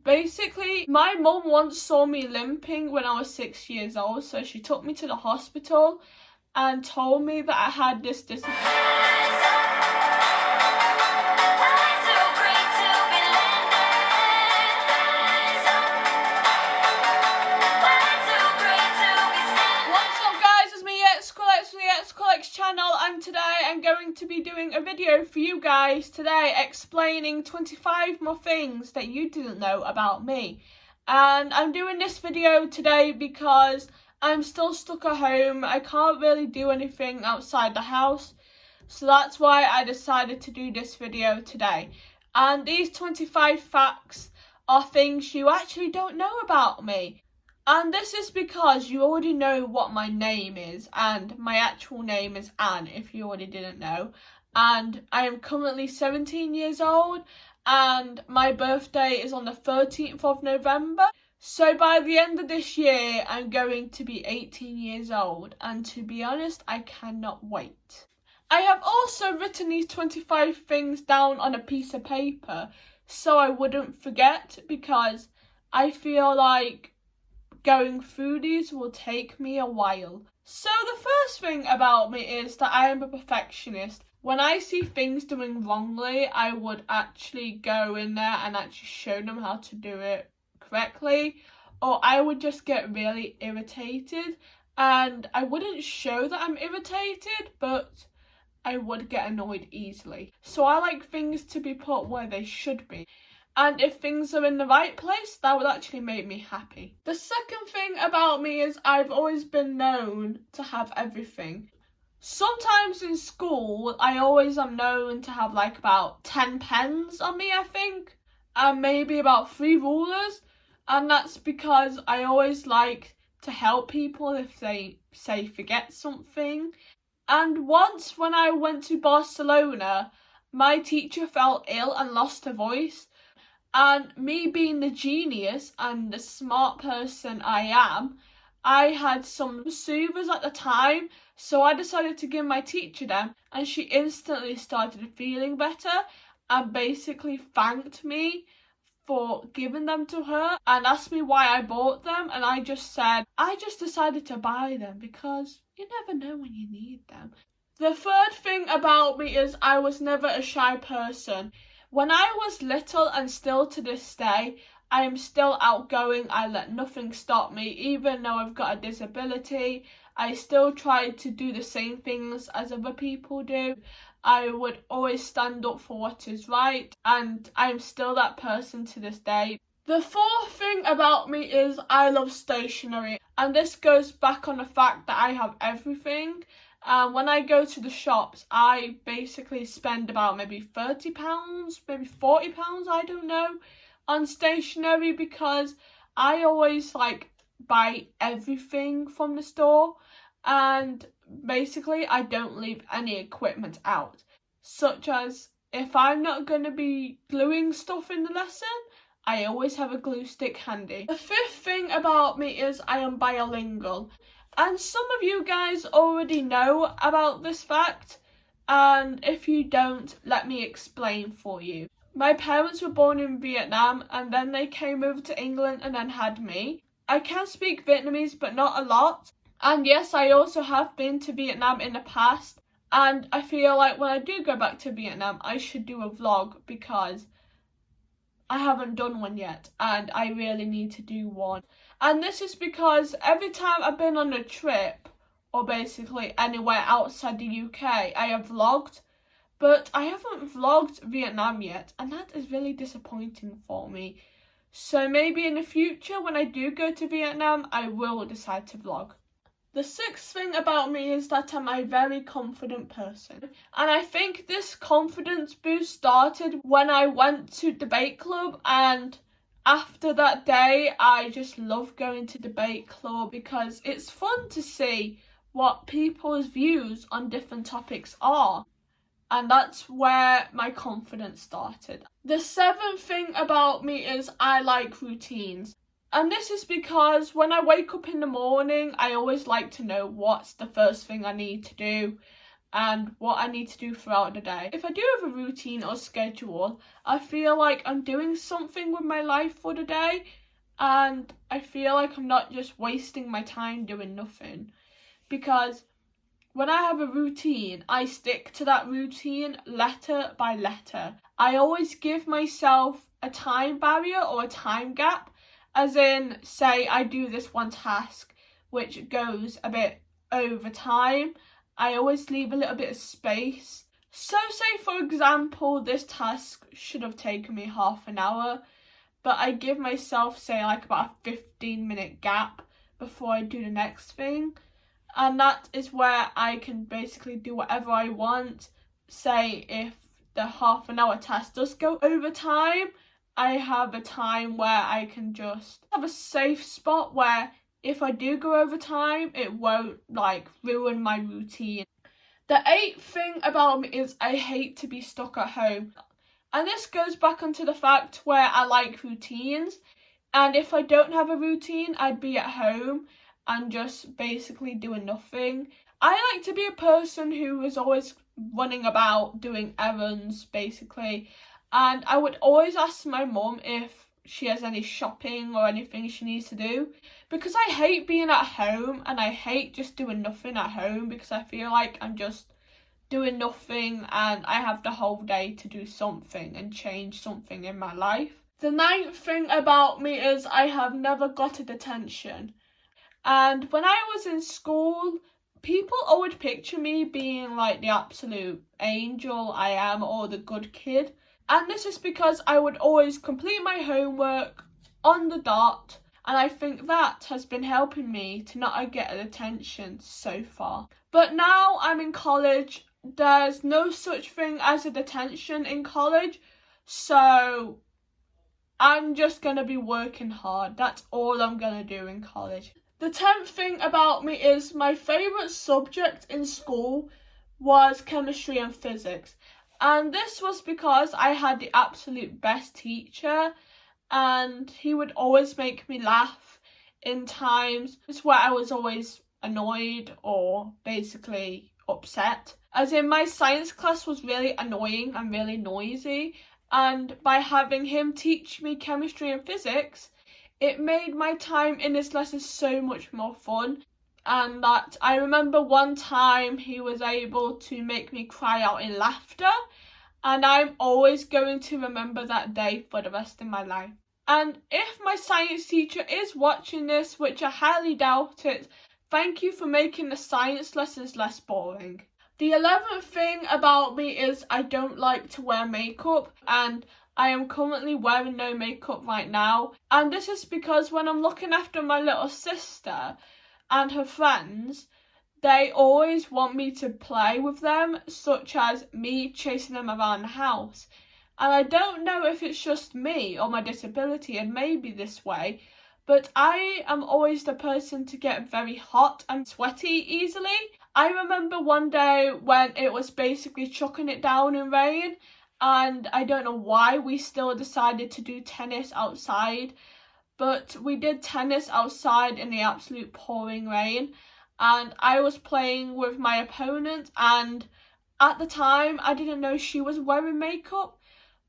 Basically, my mum once saw me limping when I was 6 years old, so she took me to the hospital and told me that I had this disability. Channel, and today I'm going to be doing a video for you guys today explaining 25 more things that you didn't know about me. And I'm doing this video today because I'm still stuck at home. I can't really do anything outside the house, so that's why I decided to do this video today. And these 25 facts are things you actually don't know about me. And this is because you already know what my name is, and my actual name is Anne, if you already didn't know. And I am currently 17 years old, and my birthday is on the 13th of November. So by the end of this year, I'm going to be 18 years old, and to be honest, I cannot wait. I have also written these 25 things down on a piece of paper, so I wouldn't forget, because I feel like going through these will take me a while. So the first thing about me is that I am a perfectionist. When I see things doing wrongly, I would actually go in there and actually show them how to do it correctly, or I would just get really irritated, and I wouldn't show that I'm irritated, but I would get annoyed easily. So I like things to be put where they should be. And if things are in the right place, that would actually make me happy. The second thing about me is I've always been known to have everything. Sometimes in school, I always am known to have like about 10 pens on me, I think, and maybe about 3 rulers. And that's because I always like to help people if they, say, forget something. And once when I went to Barcelona, my teacher fell ill and lost her voice. And me being the genius and the smart person I am, I had some soothers at the time, so I decided to give my teacher them, and she instantly started feeling better and basically thanked me for giving them to her and asked me why I bought them, and I just said, I just decided to buy them because you never know when you need them. The third thing about me is I was never a shy person. When I was little, and still to this day, I am still outgoing. I let nothing stop me. Even though I've got a disability, I still try to do the same things as other people do. I would always stand up for what is right, and I'm still that person to this day. The fourth thing about me is I love stationery, and this goes back on the fact that I have everything. When I go to the shops, I basically spend about maybe £30, maybe £40, I don't know, on stationery, because I always like buy everything from the store, and basically I don't leave any equipment out, such as if I'm not going to be gluing stuff in the lesson, I always have a glue stick handy. The fifth thing about me is I am bilingual. And some of you guys already know about this fact, and if you don't, let me explain for you. My parents were born in Vietnam, and then they came over to England and then had me. I can speak Vietnamese, but not a lot. And yes, I also have been to Vietnam in the past, and I feel like when I do go back to Vietnam, I should do a vlog because I haven't done one yet, and I really need to do one. And this is because every time I've been on a trip, or basically anywhere outside the UK, I have vlogged, but I haven't vlogged Vietnam yet, and that is really disappointing for me. So maybe in the future, when I do go to Vietnam, I will decide to vlog. The sixth thing about me is that I'm a very confident person. And I think this confidence boost started when I went to debate club, and after that day I just love going to debate club because it's fun to see what people's views on different topics are. And that's where my confidence started. The seventh thing about me is I like routines. And this is because when I wake up in the morning, I always like to know what's the first thing I need to do. and what I need to do throughout the day. If I do have a routine or schedule, I feel like I'm doing something with my life for the day, and I feel like I'm not just wasting my time doing nothing. Because when I have a routine, I stick to that routine letter by letter. I always give myself a time barrier or a time gap, as in, say I do this one task which goes a bit over time, I always leave a little bit of space. So say for example this task should have taken me half an hour, but I give myself say like about a 15-minute gap before I do the next thing. And that is where I can basically do whatever I want. Say if the half an hour task does go over time, I have a time where I can just have a safe spot where if I do go over time, it won't like ruin my routine. The 8th thing about me is I hate to be stuck at home. And this goes back onto the fact where I like routines. And if I don't have a routine, I'd be at home and just basically doing nothing. I like to be a person who is always running about doing errands basically, and I would always ask my mum if she has any shopping or anything she needs to do, because I hate being at home and I hate just doing nothing at home, because I feel like I'm just doing nothing and I have the whole day to do something and change something in my life. The 9th thing about me is I have never got a detention. And when I was in school, people always picture me being like the absolute angel I am, or the good kid. And this is because I would always complete my homework on the dot. And I think that has been helping me to not get a detention so far. But now I'm in college, there's no such thing as a detention in college. So I'm just going to be working hard. That's all I'm going to do in college. The 10th thing about me is my favourite subject in school was chemistry and physics. And this was because I had the absolute best teacher, and he would always make me laugh in times where I was always annoyed or basically upset. As in, my science class was really annoying and really noisy, and by having him teach me chemistry and physics, it made my time in his lessons so much more fun. And that I remember one time he was able to make me cry out in laughter, and I'm always going to remember that day for the rest of my life. And if my science teacher is watching this, which I highly doubt it, thank you for making the science lessons less boring. The 11th thing about me is I don't like to wear makeup, and I am currently wearing no makeup right now. And this is because when I'm looking after my little sister and her friends, they always want me to play with them, such as me chasing them around the house. And I don't know if it's just me or my disability, and maybe this way, but I am always the person to get very hot and sweaty easily. I remember one day when it was basically chucking it down in rain, and I don't know why we still decided to do tennis outside, but we did tennis outside in the absolute pouring rain, and I was playing with my opponent, and at the time I didn't know she was wearing makeup,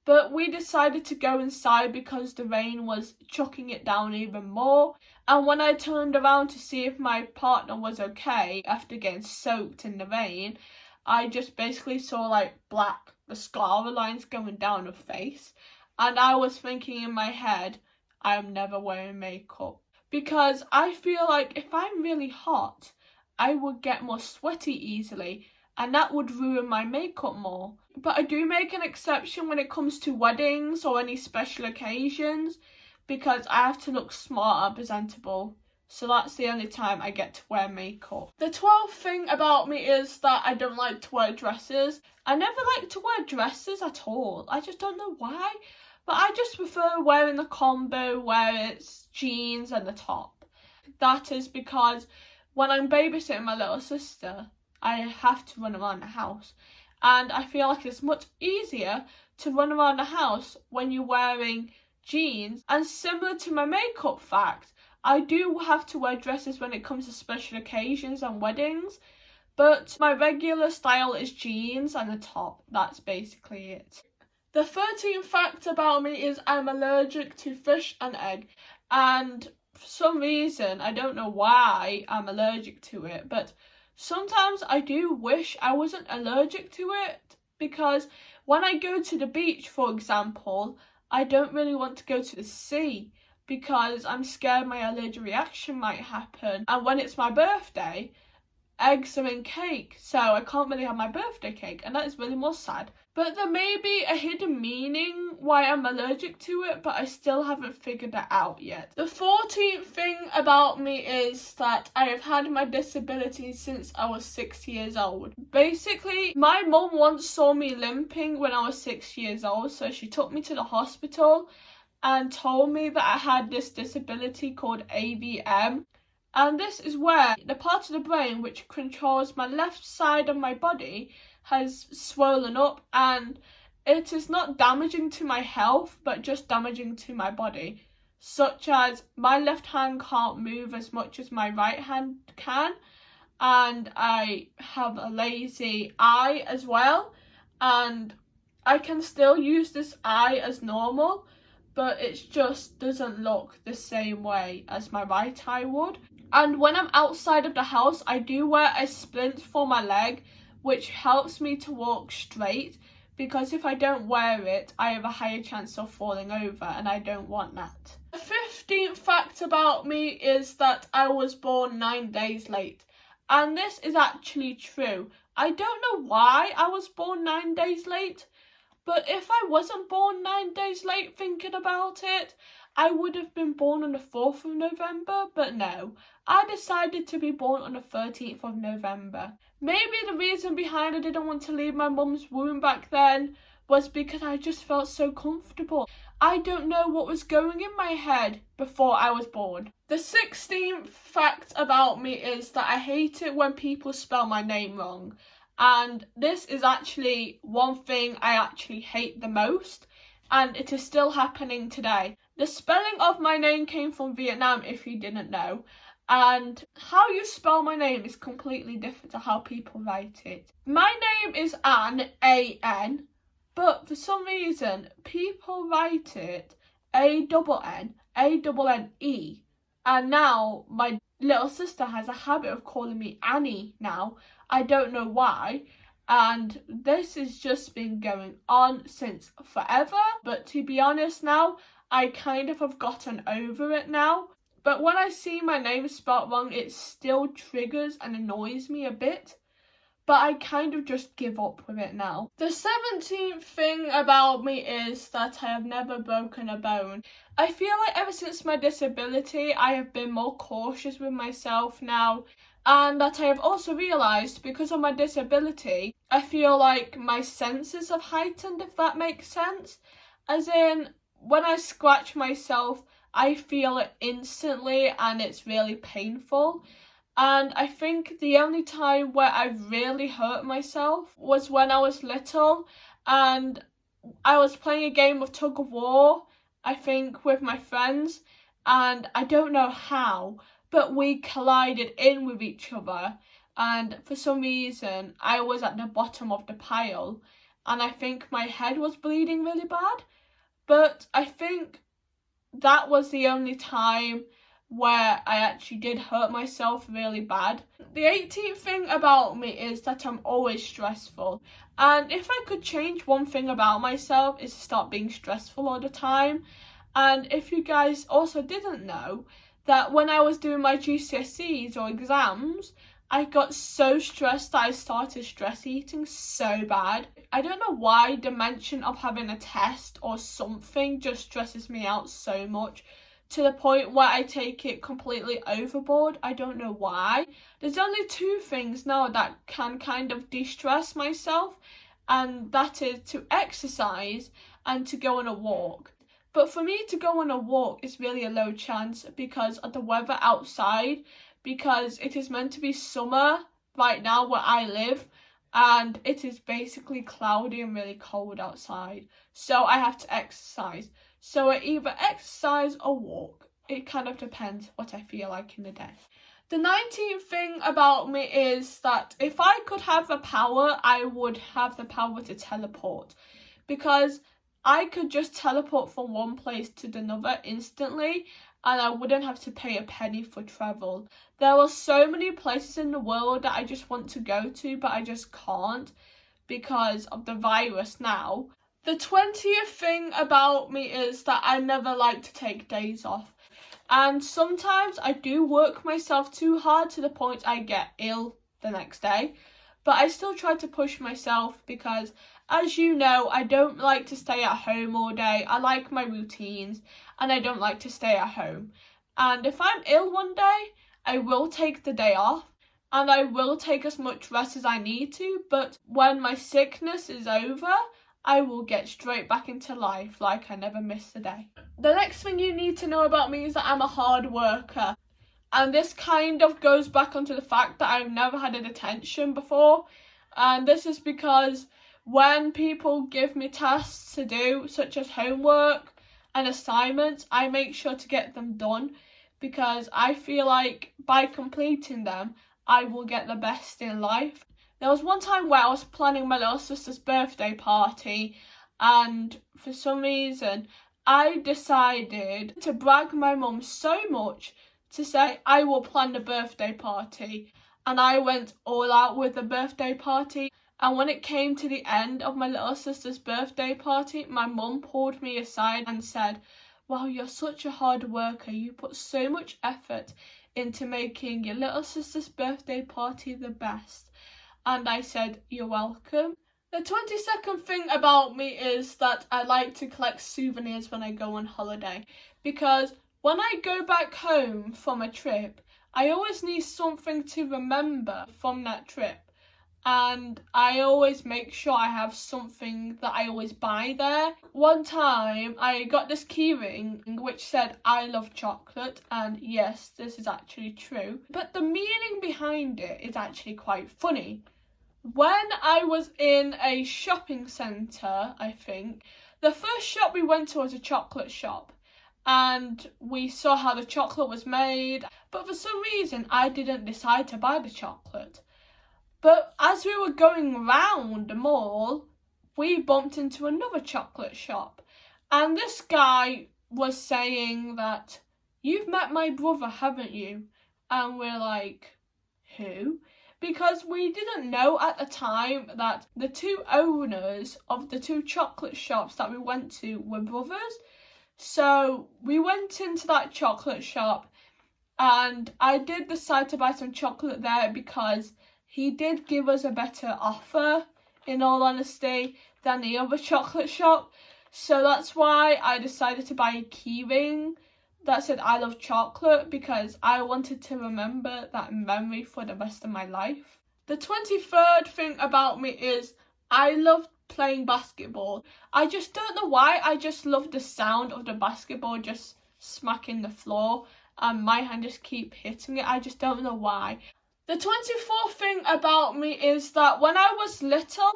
but we decided to go inside because the rain was chucking it down even more. And when I turned around to see if my partner was okay after getting soaked in the rain, I just basically saw like black mascara lines going down her face. And I was thinking in my head, I am never wearing makeup. Because I feel like if I'm really hot, I would get more sweaty easily, and that would ruin my makeup more. But I do make an exception when it comes to weddings or any special occasions, because I have to look smart and presentable. So that's the only time I get to wear makeup. The 12th thing about me is that I don't like to wear dresses. I never like to wear dresses at all. I just don't know why. But I just prefer wearing the combo where it's jeans and the top. That is because when I'm babysitting my little sister, I have to run around the house. And I feel like it's much easier to run around the house when you're wearing jeans. And similar to my makeup fact, I do have to wear dresses when it comes to special occasions and weddings, But my regular style is jeans and a top. That's basically it. The 13th fact about me is I'm allergic to fish and egg. And for some reason, I don't know why I'm allergic to it, but sometimes I do wish I wasn't allergic to it, because when I go to the beach, for example, I don't really want to go to the sea because I'm scared my allergic reaction might happen. And when it's my birthday, eggs are in cake, so I can't really have my birthday cake, and that is really more sad. But there may be a hidden meaning why I'm allergic to it, but I still haven't figured that out yet. The 14th thing about me is that I have had my disability since I was 6 years old. Basically, my mum once saw me limping when I was 6 years old, so she took me to the hospital and told me that I had this disability called M.I.M.E. And this is where the part of the brain which controls my left side of my body has swollen up, and it is not damaging to my health but just damaging to my body, such as my left hand can't move as much as my right hand can, and I have a lazy eye as well, and I can still use this eye as normal, but it just doesn't look the same way as my right eye would. And when I'm outside of the house, I do wear a splint for my leg, which helps me to walk straight, because if I don't wear it, I have a higher chance of falling over, and I don't want that. The 15th fact about me is that I was born 9 days late. And this is actually true. I don't know why I was born 9 days late, but if I wasn't born 9 days late, thinking about it, I would have been born on the 4th of November, but no. I decided to be born on the 13th of November. Maybe the reason behind I didn't want to leave my mum's womb back then was because I just felt so comfortable. I don't know what was going in my head before I was born. The 16th fact about me is that I hate it when people spell my name wrong. And this is actually one thing I actually hate the most, and it is still happening today. The spelling of my name came from Vietnam, if you didn't know, and how you spell my name is completely different to how people write it. My name is Anne, A-N, but for some reason people write it A-double-N, A-double-N-E, and now my little sister has a habit of calling me Annie now. I don't know why, and this has just been going on since forever, but to be honest now, I kind of have gotten over it now. But when I see my name spelt wrong, it still triggers and annoys me a bit, but I kind of just give up with it now. The 17th thing about me is that I have never broken a bone. I feel like ever since my disability, I have been more cautious with myself now, and that I have also realised because of my disability, I feel like my senses have heightened, if that makes sense. As in, when I scratch myself, I feel it instantly and it's really painful. And I think the only time where I really hurt myself was when I was little and I was playing a game of tug of war, I think, with my friends, and I don't know how, but we collided in with each other, and for some reason I was at the bottom of the pile and I think my head was bleeding really bad, but I think that was the only time where I actually did hurt myself really bad. The 18th thing about me is that I'm always stressful, and if I could change one thing about myself is to stop being stressful all the time. And if you guys also didn't know, that when I was doing my GCSEs or exams, I got so stressed that I started stress eating so bad. I don't know why the mention of having a test or something just stresses me out so much, to the point where I take it completely overboard. I don't know why. There's only two things now that can kind of de-stress myself, and that is to exercise and to go on a walk. But for me to go on a walk is really a low chance because of the weather outside, because it is meant to be summer right now where I live, and it is basically cloudy and really cold outside, so I have to exercise. So I either exercise or walk. It kind of depends what I feel like in the day. The 19th thing about me is that if I could have the power, I would have the power to teleport, because I could just teleport from one place to another instantly and I wouldn't have to pay a penny for travel. There are so many places in the world that I just want to go to, but I just can't because of the virus now. The 20th thing about me is that I never like to take days off. And sometimes I do work myself too hard to the point I get ill the next day. But I still try to push myself because, as you know, I don't like to stay at home all day. I like my routines and I don't like to stay at home. And if I'm ill one day, I will take the day off and I will take as much rest as I need to. But when my sickness is over, I will get straight back into life like I never missed a day. The next thing you need to know about me is that I'm a hard worker. And this kind of goes back onto the fact that I've never had a detention before. And this is because when people give me tasks to do, such as homework and assignments, I make sure to get them done because I feel like by completing them, I will get the best in life. There was one time where I was planning my little sister's birthday party, and for some reason, I decided to brag my mum so much to say I will plan the birthday party, and I went all out with the birthday party. And when it came to the end of my little sister's birthday party, my mum pulled me aside and said, "Wow, you're such a hard worker. You put so much effort into making your little sister's birthday party the best." And I said, "You're welcome." The 22nd thing about me is that I like to collect souvenirs when I go on holiday, because when I go back home from a trip, I always need something to remember from that trip. And I always make sure I have something that I always buy there. One time I got this keyring which said "I love chocolate," and yes, this is actually true. But the meaning behind it is actually quite funny. When I was in a shopping centre, I think, the first shop we went to was a chocolate shop. And we saw how the chocolate was made, but for some reason I didn't decide to buy the chocolate. But as we were going around the mall, we bumped into another chocolate shop, and this guy was saying that, "You've met my brother, haven't you?" And we're like, "Who?" Because we didn't know at the time that the two owners of the two chocolate shops that we went to were brothers. So we went into that chocolate shop and I did decide to buy some chocolate there because he did give us a better offer, in all honesty, than the other chocolate shop. So that's why I decided to buy a keyring that said "I love chocolate," because I wanted to remember that memory for the rest of my life. The 23rd thing about me is I love playing basketball. I just don't know why, I just love the sound of the basketball just smacking the floor and my hand just keep hitting it. I just don't know why. The 24th thing about me is that when I was little,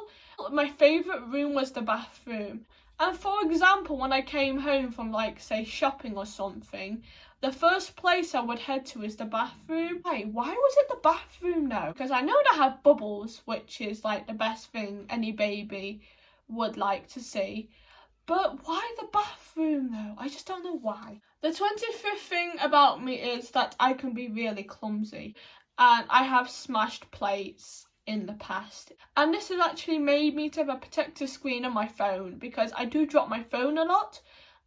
my favourite room was the bathroom. And for example, when I came home from, like, say, shopping or something, the first place I would head to is the bathroom. Hey, why was it the bathroom now? Because I know they have bubbles, which is like the best thing any baby would like to see. But why the bathroom though? I just don't know why. The 25th thing about me is that I can be really clumsy. And I have smashed plates in the past. And this has actually made me to have a protective screen on my phone, because I do drop my phone a lot.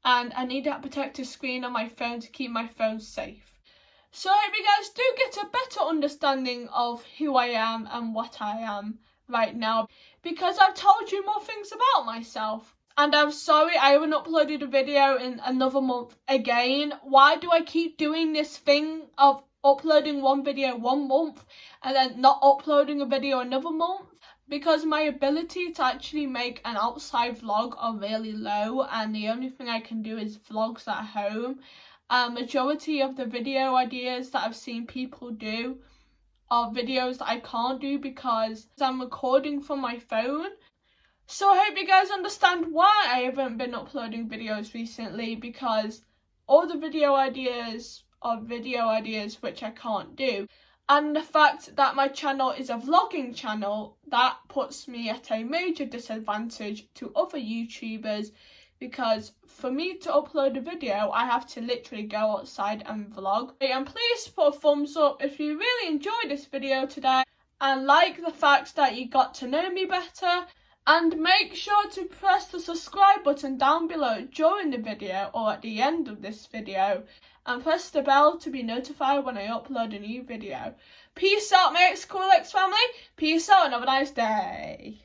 And I need that protective screen on my phone to keep my phone safe. So I hope you guys do get a better understanding of who I am and what I am right now, because I've told you more things about myself. And I'm sorry I haven't uploaded a video in another month again. Why do I keep doing this thing of uploading one video 1 month and then not uploading a video another month? Because my ability to actually make an outside vlog are really low, and the only thing I can do is vlogs at home. Majority of the video ideas that I've seen people do are videos that I can't do because I'm recording from my phone. So I hope you guys understand why I haven't been uploading videos recently, because all the video ideas of video ideas which I can't do. And the fact that my channel is a vlogging channel, that puts me at a major disadvantage to other YouTubers, because for me to upload a video, I have to literally go outside and vlog. And please put a thumbs up if you really enjoyed this video today and like the fact that you got to know me better. And make sure to press the subscribe button down below during the video or at the end of this video. And press the bell to be notified when I upload a new video. Peace out, my X family. Peace out and have a nice day.